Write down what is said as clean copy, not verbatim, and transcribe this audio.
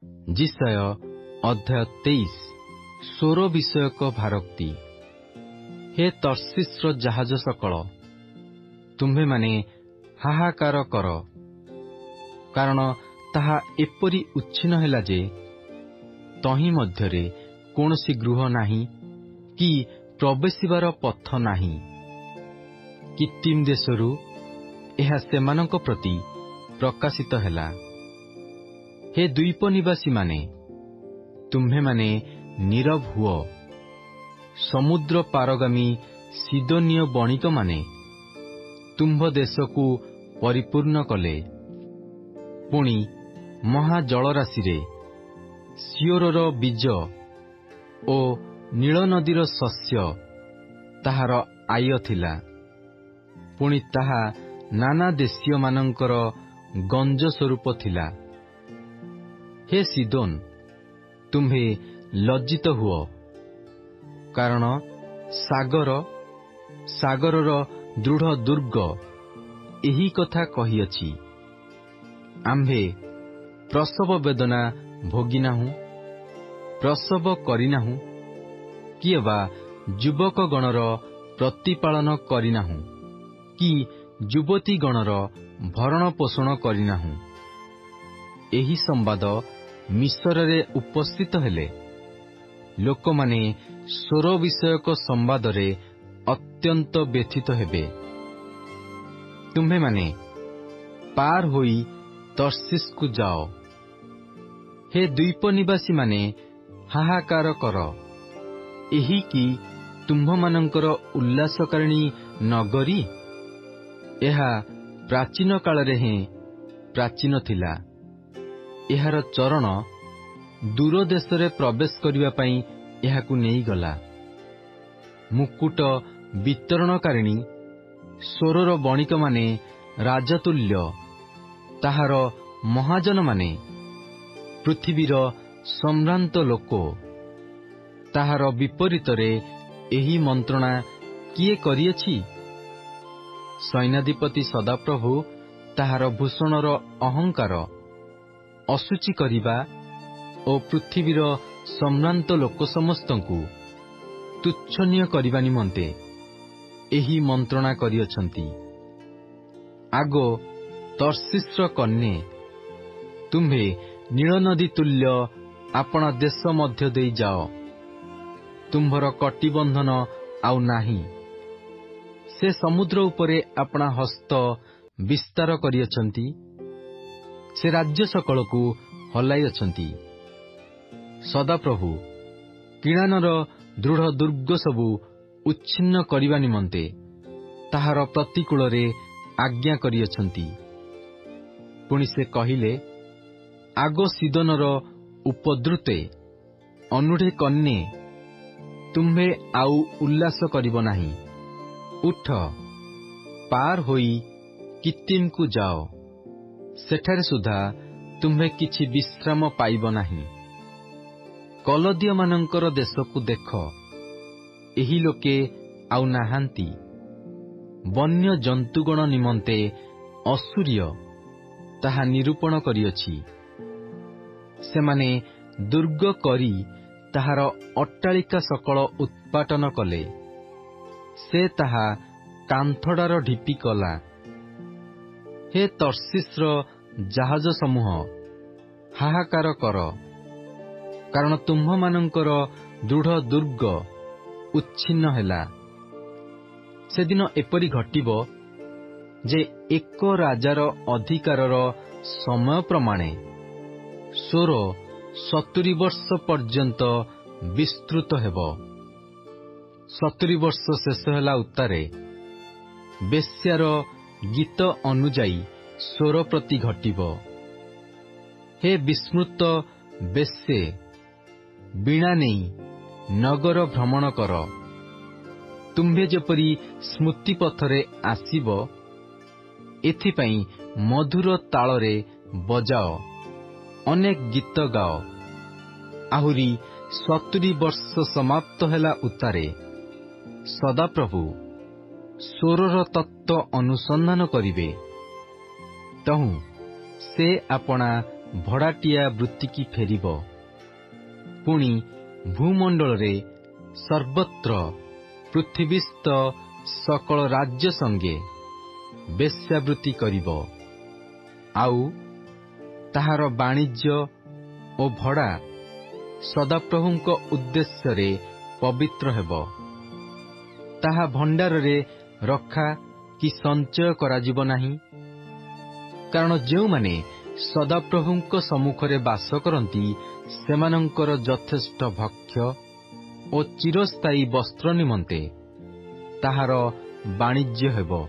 जिसाय अध्याय 23 स्वर विषयक भारोक्ति। हे तर्शीस्र जहाज सकल, तुम्भे माने हाहाकार कर, कारण ताहा एपरी उच्छिन्न हेला जे तही मध्यरे कोनोसी गृह नाही कि प्रवेशिबार पथ नाही। कित्तिम देशरू एहा सेमानंक प्रति प्रकाशित हेला। हे द्वीप निवासी माने, तुम्भे माने नीरव हुओ। समुद्र पारगामी सिदोनिय बणिक माने तुम्भ देशकू परिपूर्ण कले। पुणी महाजलराशि रे सियोरर बीज ओ नील नदीर शस्य ताहार आय थिला। पुणी ताहा नाना देशीय मानंकर गंज स्वरूप थिला। हे सिदोन, तुम्भे लज्जित हुओ, कारण सागरर दृढ़ दुर्ग एही कथा कहिअछि, आम्भे प्रसव वेदना भोगिनाहु, प्रसव करिनाहु, किए बा युवक गणर प्रतिपालन करिनाहु, कि युवती गणर भरण पोषण करिनाहु। एही संवाद मिसरे उपस्थित हेले लोकमाने स्वर विषयक संवादरे अत्यंत व्यथित हेबे। तुम्भे माने पार होई तर्शीस को जाओ। हे द्वीप निवासी माने हाहाकार कर, एही कि तुम्भ मानंकर उल्लासकारिणी नगरी। एहा प्राचीन कालरे हे प्राचीन थिला। एहार चरण दूर देशरे प्रवेश करिबा पई एहाकु नेई गला। मुकुट वितरणकारिणी स्वरर बणिक माने राजतुल्य, ताहार महाजन माने पृथ्वीर सम्भ्रांत लोक। ताहार विपरीतरे एही मंत्रणा किए करिएछि? सैन्याधिपति सदाप्रभु ताहार भूषणर अहंकार असुचि करिबा ओ पृथ्वीर सम्भ्रांत लोक समस्तंकु तुच्छनीय करिबा निमंते एही मंत्रणा करिअछंती। आगो तर्शीस्र कन्ये, तुम्भे नील नदी तुल्य आपण देश मध्य देई जाओ। तुम्भर कटिबंधन आउ नाही। से समुद्र उपरे अपना हस्त विस्तार करिअछंती। से राज्य सकलकू हलाई अछंती। सदाप्रभु किणानर दृढ़ दुर्ग सबू उच्छिन्न करिबा निमंते ताहार प्रतिकूल रे आज्ञा करिअछंती। पुणी से कहिले, आगो सिदोनर उपद्रुते अनुढे कन्ये, तुम्भे आउ उल्लास करिब नाही। उठ, पार होई कित्तिम को जाओ। सेठारे सुधा तुम्भे किछि विश्राम पाइब नाही। कलदीय मानंकर देशकू देख, एही लोके आउ नाहांती। वन्य जंतुगण निमंते असुर्य ताहा निरूपण करिअछि। सेमाने दुर्ग करी ताहार अट्टालिका सकल उत्पाटन कले। से ताहा कांथडार ढिपी कला। हे तर्शीस्र जहाज समूह, हाहाकार कर, कारण तुम्भ मानंकर दृढ़ दुर्ग उच्छिन्न हेला। सेदिन एपरी घटिब जे एक राजार अधिकारर समय प्रमाणे स्वर 70 वर्ष पर्यंत विस्तृत हेब। 70 वर्ष शेष हेला उतारे बेश्यार गीत अनुजाई स्वर प्रति घटिब। हे विस्मृत बेश्ये, बीणा नेई नगर भ्रमण कर। तुम्भे जेपरी स्मृति पथरे आसीब, एथिपाई मधुर तालरे बजाओ, अनेक गीत गाओ। आहुरी 70 वर्ष समाप्त हेला उतारे सदाप्रभु स्वरर तत्व अनुसंधान करिवे। तहु से आपणा ଭଡ଼ାଟିଆ ବୃତ୍ତିକି ଫେରିବ। ପୁଣି ଭୂମଣ୍ଡଳରେ ସର୍ବତ୍ର ପୃଥିବୀସ୍ଥ ସକଳ ରାଜ୍ୟ ସଙ୍ଗେ ବେଶ୍ୟାବୃତ୍ତି କରିବ। ଆଉ ତାହାର ବାଣିଜ୍ୟ ଓ ଭଡ଼ା ସଦାପ୍ରଭୁଙ୍କ ଉଦ୍ଦେଶ୍ୟରେ ପବିତ୍ର ହେବ। ତାହା ଭଣ୍ଡାରରେ ରଖା କି ସଞ୍ଚୟ କରାଯିବ ନାହିଁ। କାରଣ ଯେଉଁମାନେ ସଦାପ୍ରଭୁଙ୍କ ସମ୍ମୁଖରେ ବାସ କରନ୍ତି, ସେମାନଙ୍କର ଯଥେଷ୍ଟ ଭକ୍ଷ୍ୟ ଓ ଚିରସ୍ଥାୟୀ ବସ୍ତ୍ର ନିମନ୍ତେ ତାହାର ବାଣିଜ୍ୟ ହେବ।